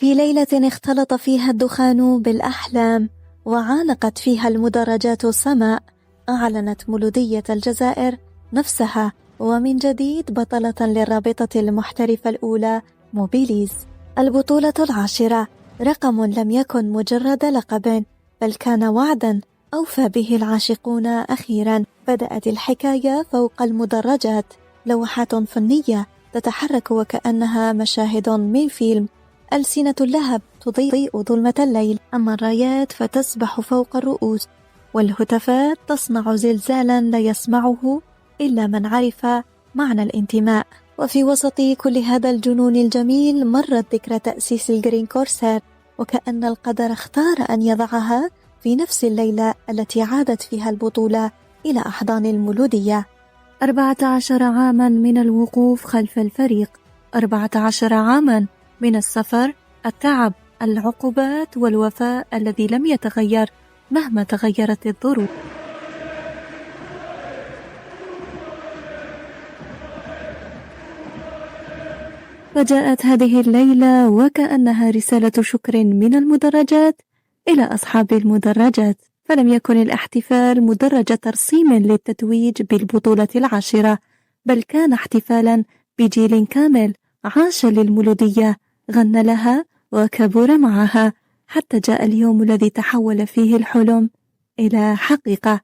في ليلة اختلط فيها الدخان بالأحلام وعانقت فيها المدرجات السماء، أعلنت مولودية الجزائر نفسها ومن جديد بطلة للرابطة المحترفة الأولى موبيليز. البطولة 10 رقم لم يكن مجرد لقب، بل كان وعدا أوفى به العاشقون أخيرا. بدأت الحكاية فوق المدرجات، لوحات فنية تتحرك وكأنها مشاهد من فيلم، ألسنة اللهب تضيء ظلمة الليل، أما الرايات فتسبح فوق الرؤوس، والهتافات تصنع زلزالا لا يسمعه إلا من عرف معنى الانتماء. وفي وسط كل هذا الجنون الجميل مرت ذكرى تأسيس الجرين كورسير، وكأن القدر اختار أن يضعها في نفس الليلة التي عادت فيها البطولة إلى أحضان المولودية. 14 عاما من الوقوف خلف الفريق، 14 عاما من السفر، التعب، العقوبات والوفاء الذي لم يتغير مهما تغيرت الظروف. فجاءت هذه الليلة وكأنها رسالة شكر من المدرجات إلى أصحاب المدرجات، فلم يكن الاحتفال مدرج ترسيم للتتويج بالبطولة 10، بل كان احتفالا بجيل كامل عاش للمولودية، غنى لها وكبر معها، حتى جاء اليوم الذي تحول فيه الحلم إلى حقيقة.